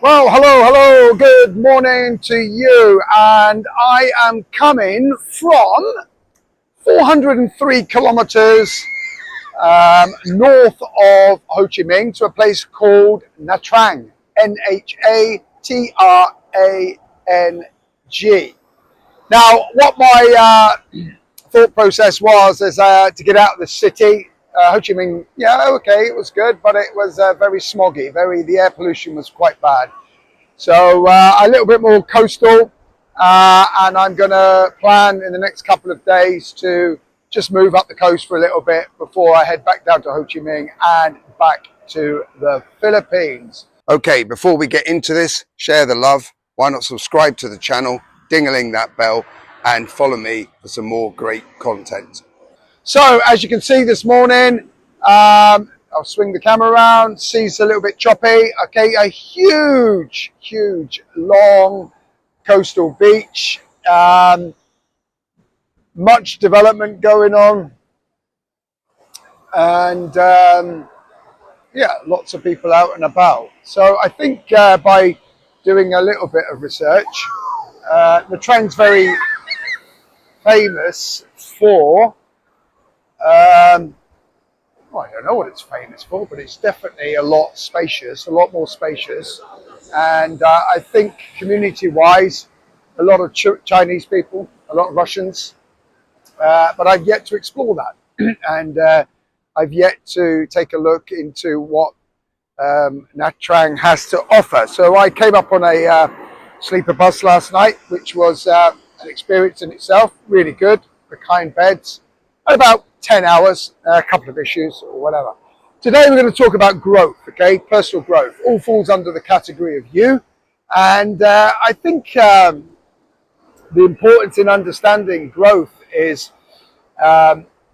Well, hello, good morning to you. And I am coming from 403 kilometers north of Ho Chi Minh to a place called Nha Trang, Nhatrang. Now, what my thought process was is to get out of the city. Ho Chi Minh, yeah, okay, it was good, but it was very smoggy. The air pollution was quite bad. So a little bit more coastal, and I'm going to plan in the next couple of days to just move up the coast for a little bit before I head back down to Ho Chi Minh and back to the Philippines. Okay, before we get into this, share the love. Why not subscribe to the channel, ding-a-ling that bell, and follow me for some more great content. So as you can see this morning, I'll swing the camera around, sea's a little bit choppy. Okay, a huge, long coastal beach. Much development going on. And yeah, lots of people out and about. So I think by doing a little bit of research, the Trang's very famous for well, I don't know what it's famous for, but it's definitely a lot more spacious. And I think community-wise, a lot of Chinese people, a lot of Russians, but I've yet to explore that. And I've yet to take a look into what Nha Trang has to offer. So I came up on a sleeper bus last night, which was an experience in itself, really good, reclined beds, and about 10 hours, a couple of issues or whatever. Today we're going to talk about growth, okay? Personal growth. All falls under the category of you. And I think the importance in understanding growth is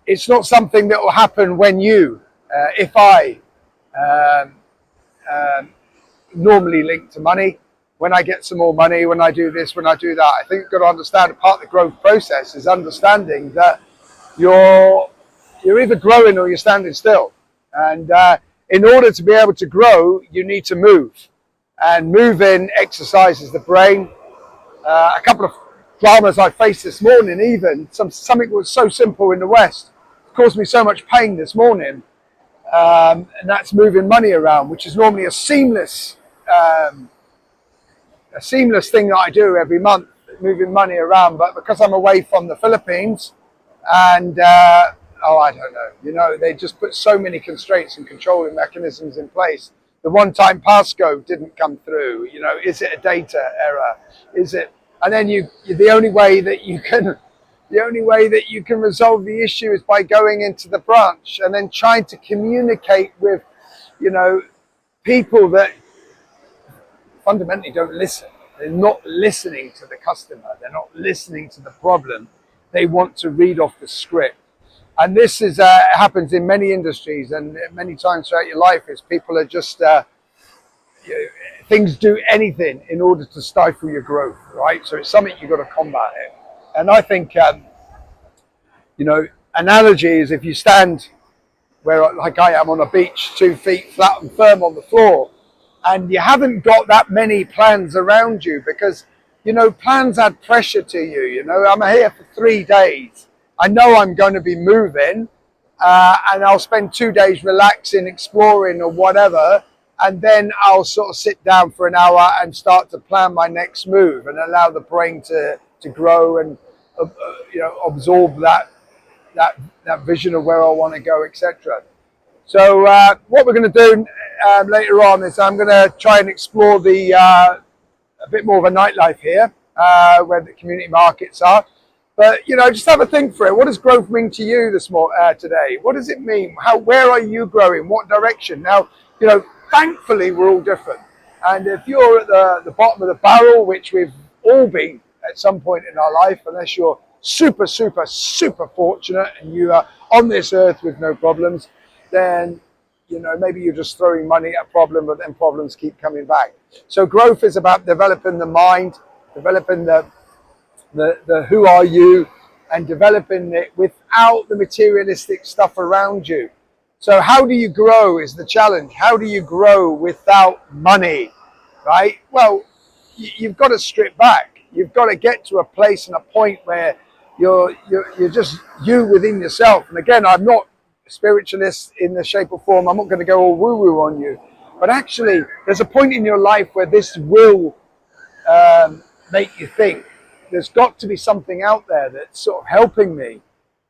it's not something that will happen when you, if I, normally linked to money. When I get some more money, when I do this, when I do that, I think you've got to understand part of the growth process is understanding that you're either growing or you're standing still. And in order to be able to grow, you need to move. And moving exercises the brain. A couple of dramas I faced this morning, even something that was so simple in the West, caused me so much pain this morning. And that's moving money around, which is normally a seamless thing that I do every month, moving money around. But because I'm away from the Philippines, and I don't know, you know, they just put so many constraints and controlling mechanisms in place. The one-time passcode didn't come through. You know, is it a data error? Is it? And then the only way that you can resolve the issue is by going into the branch and then trying to communicate with, you know, people that fundamentally don't listen. They're not listening to the customer. They're not listening to the problem. They want to read off the script. And this is happens in many industries and many times throughout your life is people are just, things do anything in order to stifle your growth, right? So it's something you've got to combat it. And I think, you know, analogy is if you stand where, like I am on a beach, 2 feet flat and firm on the floor, and you haven't got that many plans around you because, you know, plans add pressure to you. You know, I'm here for 3 days. I know I'm going to be moving and I'll spend 2 days relaxing, exploring or whatever. And then I'll sort of sit down for an hour and start to plan my next move and allow the brain to grow and, you know, absorb that vision of where I want to go, etc. So what we're going to do later on is I'm going to try and explore a bit more of a nightlife here, where the community markets are. But, you know, just have a think for it. What does growth mean to you today? What does it mean? Where are you growing? What direction? Now, you know, thankfully, we're all different. And if you're at the bottom of the barrel, which we've all been at some point in our life, unless you're super fortunate and you are on this earth with no problems, then, you know, maybe you're just throwing money at a problem, but then problems keep coming back. So growth is about developing the mind, developing the who are you, and developing it without the materialistic stuff around you. So how do you grow is the challenge. How do you grow without money? right? Well, you've got to strip back. You've got to get to a place and a point where you're just you within yourself. And again, I'm not a spiritualist in the shape or form. I'm not going to go all woo-woo on you. But actually, there's a point in your life where this will make you think. There's got to be something out there that's sort of helping me.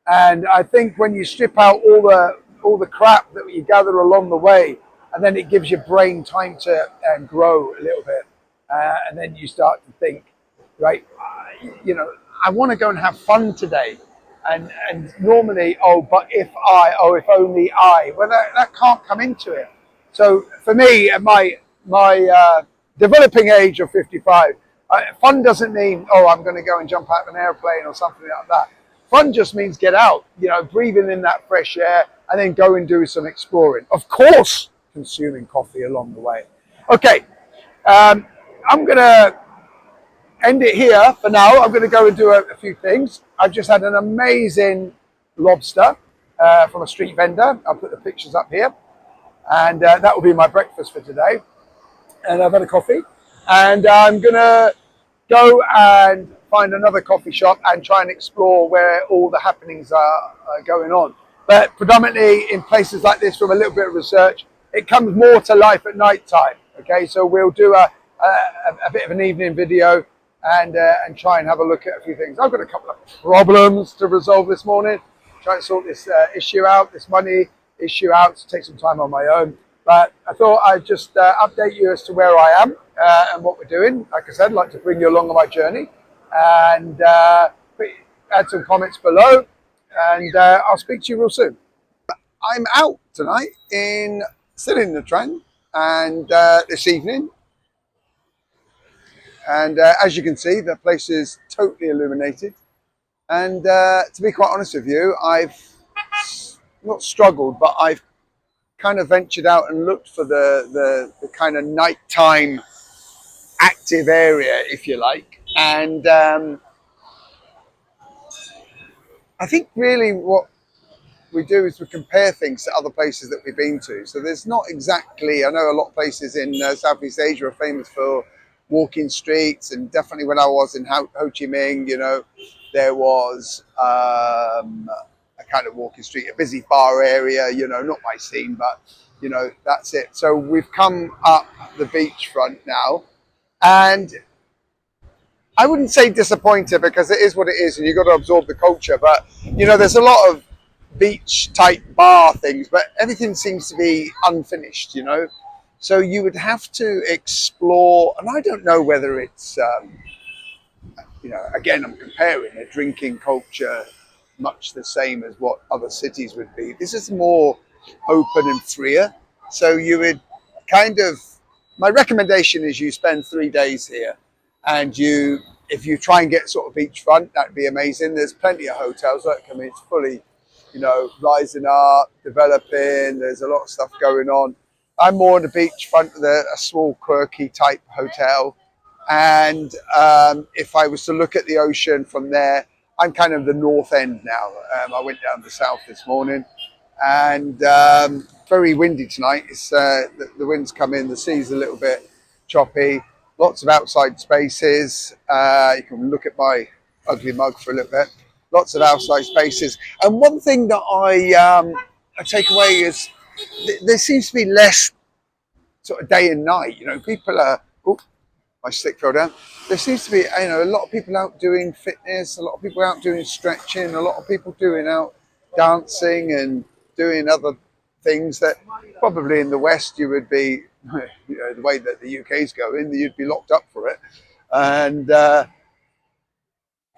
And I think when you strip out all the crap that you gather along the way, and then it gives your brain time to grow a little bit, and then you start to think, right, I want to go and have fun today. And normally, but if only I, well, that can't come into it. So for me, at my developing age of 55, fun doesn't mean, I'm going to go and jump out of an airplane or something like that. Fun just means get out, breathing in that fresh air, and then go and do some exploring. Of course, consuming coffee along the way. Okay, I'm going to end it here for now. I'm going to go and do a few things. I've just had an amazing lobster from a street vendor. I'll put the pictures up here. And that will be my breakfast for today. And I've had a coffee. And I'm going to go and find another coffee shop and try and explore where all the happenings are going on. But predominantly in places like this, from a little bit of research, it comes more to life at night time. Okay, so we'll do a bit of an evening video and try and have a look at a few things. I've got a couple of problems to resolve this morning. Trying to sort this issue out, this money issue out, to take some time on my own. But I thought I'd just update you as to where I am and what we're doing. Like I said, I'd like to bring you along on my journey and add some comments below. And I'll speak to you real soon. I'm out tonight still in the train and this evening. And as you can see, the place is totally illuminated. And to be quite honest with you, I've not struggled, but I've kind of ventured out and looked for the kind of nighttime active area, if you like. And I think really what we do is we compare things to other places that we've been to. So there's not exactly, I know a lot of places in Southeast Asia are famous for walking streets, and definitely when I was in Ho Chi Minh, there was a kind of walking street, a busy bar area, not my scene, but that's it. So we've come up the beachfront now, and I wouldn't say disappointed, because it is what it is and you've got to absorb the culture. But there's a lot of beach type bar things, but everything seems to be unfinished, so you would have to explore. And I don't know whether it's again, I'm comparing a drinking culture much the same as what other cities would be. This is more open and freer, so you would my recommendation is you spend 3 days here, and if you try and get sort of beachfront, that'd be amazing. There's plenty of hotels. Look, I mean, it's fully rising up, developing. There's a lot of stuff going on. I'm more on the beachfront with a small quirky type hotel. And if I was to look at the ocean from there, I'm kind of the north end now. I went down the south this morning, and very windy tonight. It's the wind's come in, the sea's a little bit choppy. Lots of outside spaces. You can look at my ugly mug for a little bit. Lots of outside spaces. And one thing that I take away is there seems to be less sort of day and night. People are. Oh, my stick fell down. There seems to be, a lot of people out doing fitness, a lot of people out doing stretching, a lot of people out dancing and doing other things that probably in the West you would be, the way that the UK's going, you'd be locked up for it. And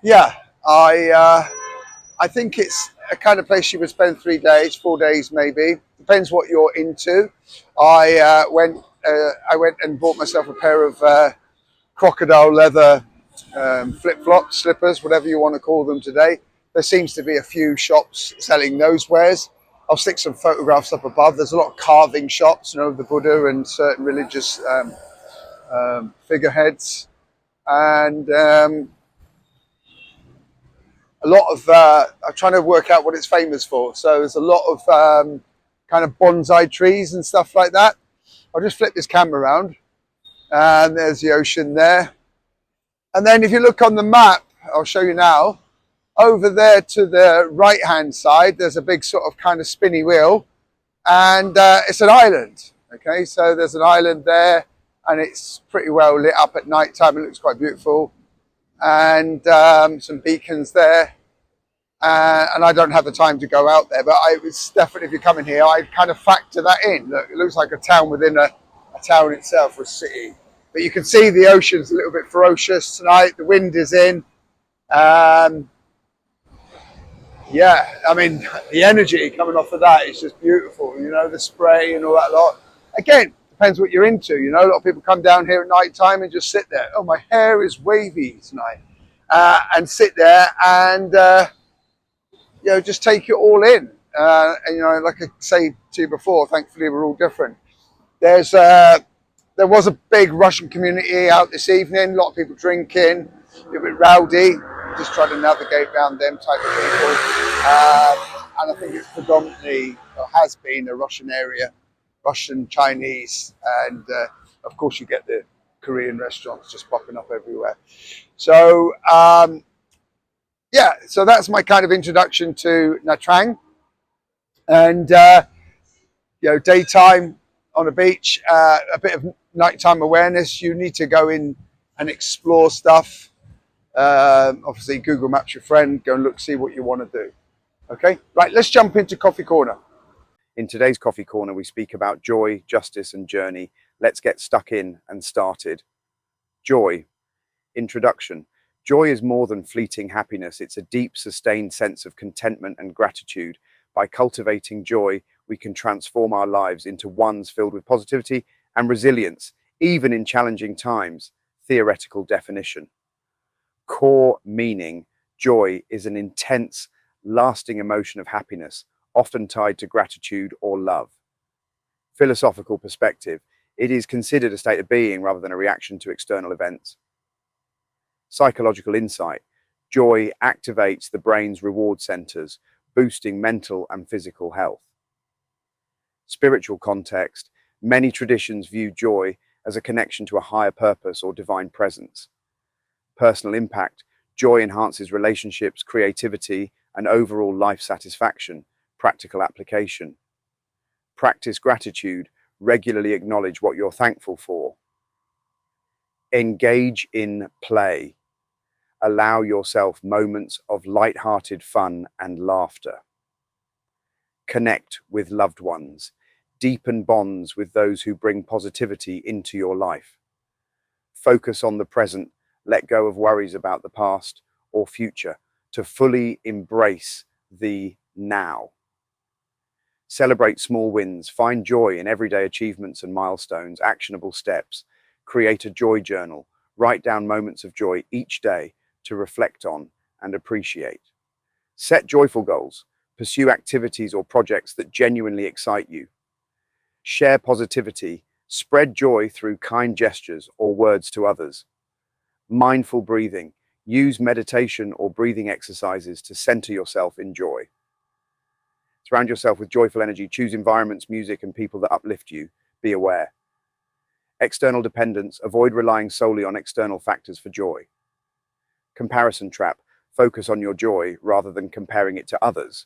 yeah, I think it's a kind of place you would spend 3 days, 4 days maybe. Depends what you're into. I went and bought myself a pair of crocodile leather flip-flops, slippers, whatever you want to call them today. There seems to be a few shops selling those wares. I'll stick some photographs up above. There's a lot of carving shops, of the Buddha and certain religious figureheads. And a lot of, I'm trying to work out what it's famous for. So there's a lot of kind of bonsai trees and stuff like that. I'll just flip this camera around. And there's the ocean there. And then if you look on the map, I'll show you now, over there to the right hand side, there's a big sort of kind of spinny wheel, and it's an island. Okay, so there's an island there, and it's pretty well lit up at night time. It looks quite beautiful, and some beacons there. And I don't have the time to go out there, but it's definitely, if you're coming here, I kind of factor that in. Look, it looks like a town within a town itself, or a city. But you can see the ocean's a little bit ferocious tonight. The wind is in. Yeah, I mean, the energy coming off of that is just beautiful. You know, the spray and all that lot. Again, depends what you're into. You know, a lot of people come down here at night time and just sit there. Oh, my hair is wavy tonight. And sit there and, you know, just take it all in. And, you know, like I say to you before, thankfully we're all different. There was a big Russian community out this evening, a lot of people drinking, a little bit rowdy, just trying to navigate around them type of people. And I think it's predominantly, or has been, a Russian area, Russian, Chinese, and of course you get the Korean restaurants just popping up everywhere. So, yeah, so that's my kind of introduction to Nha Trang. And, you know, daytime on a beach, a bit of nighttime awareness. You need to go in and explore stuff. Obviously, Google Maps your friend. Go and look, see what you want to do. Okay, right, let's jump into Koffee Korner. In today's Koffee Korner, we speak about joy, justice, and journey. Let's get stuck in and started. Joy. Introduction. Joy is more than fleeting happiness. It's a deep, sustained sense of contentment and gratitude. By cultivating joy, we can transform our lives into ones filled with positivity and resilience, even in challenging times. Theoretical definition. Core meaning. Joy is an intense, lasting emotion of happiness, often tied to gratitude or love. Philosophical perspective. It is considered a state of being rather than a reaction to external events. Psychological insight. Joy activates the brain's reward centers, boosting mental and physical health. Spiritual context. Many traditions view joy as a connection to a higher purpose or divine presence. Personal impact. Joy enhances relationships, creativity, and overall life satisfaction. Practical application. Practice gratitude. Regularly acknowledge what you're thankful for. Engage in play. Allow yourself moments of light-hearted fun and laughter. Connect with loved ones. Deepen bonds with those who bring positivity into your life. Focus on the present. Let go of worries about the past or future to fully embrace the now. Celebrate small wins. Find joy in everyday achievements and milestones, actionable steps. Create a joy journal. Write down moments of joy each day to reflect on and appreciate. Set joyful goals. Pursue activities or projects that genuinely excite you. Share positivity. Spread joy through kind gestures or words to others. Mindful breathing. Use meditation or breathing exercises to center yourself in joy. Surround yourself with joyful energy. Choose environments, music, and people that uplift you. Be aware. External dependence. Avoid relying solely on external factors for joy. Comparison trap. Focus on your joy rather than comparing it to others.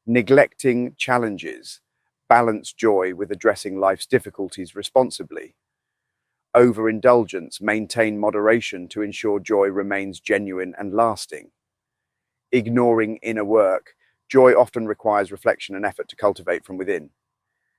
Neglecting challenges. Balance joy with addressing life's difficulties responsibly. Overindulgence. Maintain moderation to ensure joy remains genuine and lasting. Ignoring inner work. Joy often requires reflection and effort to cultivate from within.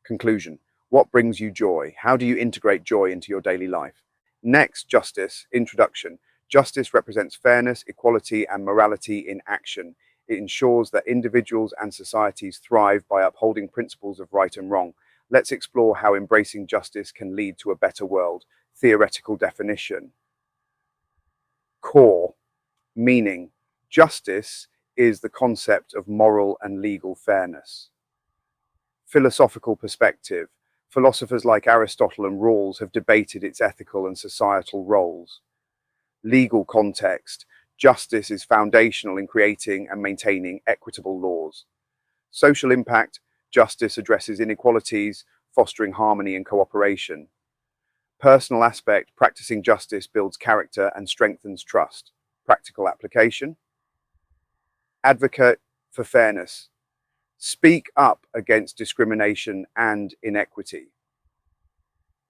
Conclusion. What brings you joy? How do you integrate joy into your daily life? Next, justice. Introduction. Justice represents fairness, equality, and morality in action. It ensures that individuals and societies thrive by upholding principles of right and wrong. Let's explore how embracing justice can lead to a better world. Theoretical definition. Core meaning. Justice is the concept of moral and legal fairness. Philosophical perspective. Philosophers like Aristotle and Rawls have debated its ethical and societal roles. Legal context. Justice is foundational in creating and maintaining equitable laws. Social impact. Justice addresses inequalities, fostering harmony and cooperation. Personal aspect, practicing justice builds character and strengthens trust. Practical application, advocate for fairness. Speak up against discrimination and inequity.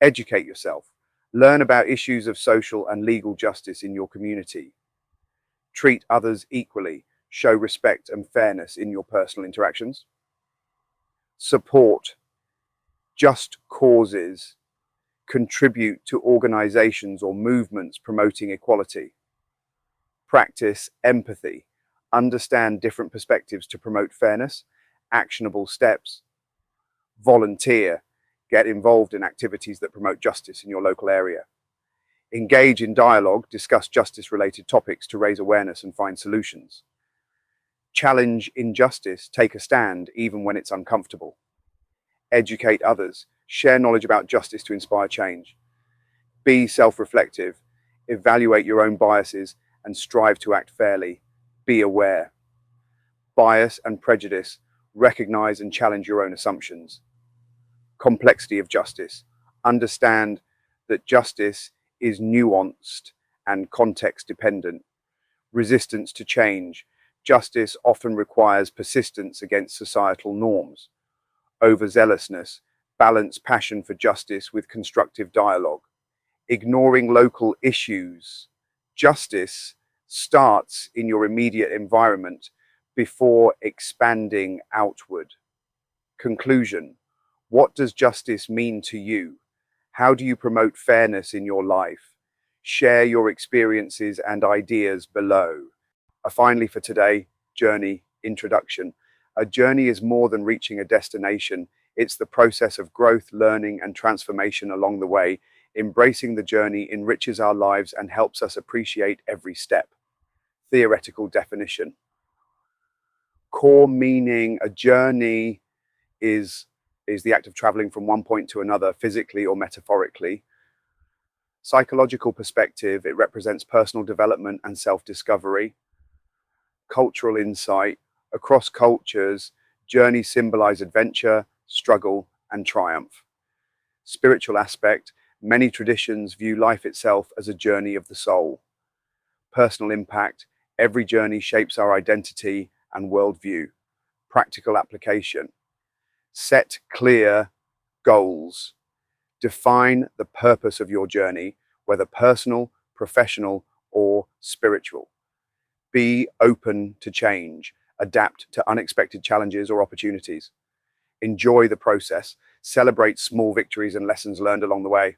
Educate yourself. Learn about issues of social and legal justice in your community. Treat others equally. Show respect and fairness in your personal interactions. Support just causes. Contribute to organizations or movements promoting equality. Practice empathy. Understand different perspectives to promote fairness. Actionable steps. Volunteer. Get involved in activities that promote justice in your local area. Engage in dialogue. Discuss justice-related topics to raise awareness and find solutions. Challenge injustice. Take a stand even when it's uncomfortable. Educate others. Share knowledge about justice to inspire change. Be self-reflective. Evaluate your own biases and strive to act fairly. Be aware. Bias and prejudice. Recognize and challenge your own assumptions. Complexity of justice. Understand that justice is nuanced and context dependent. Resistance to change. Justice often requires persistence against societal norms. Overzealousness. Balance passion for justice with constructive dialogue. Ignoring local issues. Justice starts in your immediate environment before expanding outward. Conclusion. What does justice mean to you? How do you promote fairness in your life? Share your experiences and ideas below. Finally for today, journey introduction. A journey is more than reaching a destination. It's the process of growth, learning, and transformation along the way. Embracing the journey enriches our lives and helps us appreciate every step. Theoretical definition. Core meaning, a journey is the act of traveling from one point to another, physically or metaphorically. Psychological perspective, it represents personal development and self-discovery. Cultural insight, across cultures, journeys symbolize adventure, struggle, and triumph. Spiritual aspect, many traditions view life itself as a journey of the soul. Personal impact, every journey shapes our identity and worldview. Practical application, set clear goals. Define the purpose of your journey, whether personal, professional, or spiritual. Be open to change. Adapt to unexpected challenges or opportunities. Enjoy the process. Celebrate small victories and lessons learned along the way.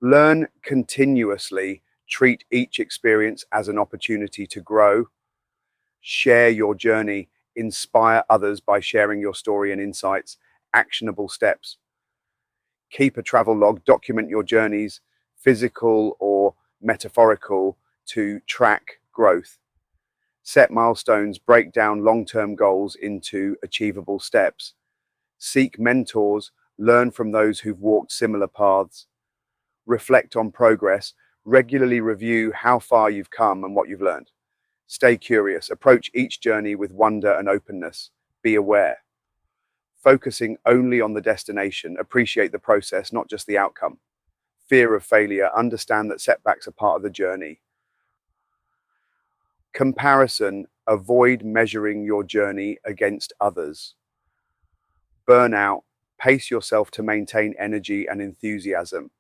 Learn continuously. Treat each experience as an opportunity to grow. Share your journey. Inspire others by sharing your story and insights. Actionable steps. Keep a travel log. Document your journeys, physical or metaphorical, to track growth. Set milestones. Break down long-term goals into achievable steps. Seek mentors. Learn from those who've walked similar paths. Reflect on progress. Regularly review how far you've come and what you've learned. Stay curious. Approach each journey with wonder and openness. Be aware. Focusing only on the destination. Appreciate the process, not just the outcome. Fear of failure. Understand that setbacks are part of the journey. Comparison. Avoid measuring your journey against others. Burnout. Pace yourself to maintain energy and enthusiasm.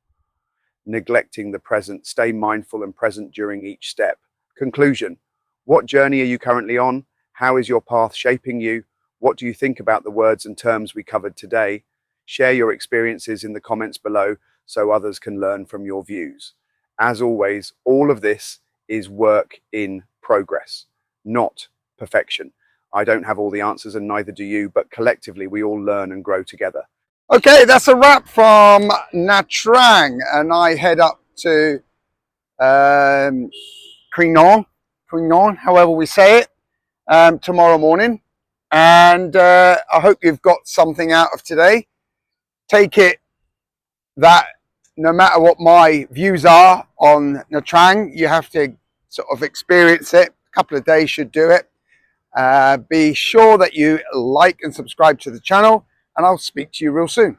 Neglecting the present. Stay mindful and present during each step. Conclusion. What journey are you currently on? How is your path shaping you? What do you think about the words and terms we covered today? Share your experiences in the comments below so others can learn from your views. As always, all of this is work in progress, not perfection. I don't have all the answers and neither do you, but collectively we all learn and grow together. Okay, that's a wrap from Nha Trang, and I head up to Queen, however we say it, tomorrow morning. And I hope you've got something out of today. Take it that no matter what my views are on Nha Trang, you have to sort of experience it. A couple of days should do it. Be sure that you like and subscribe to the channel, and I'll speak to you real soon.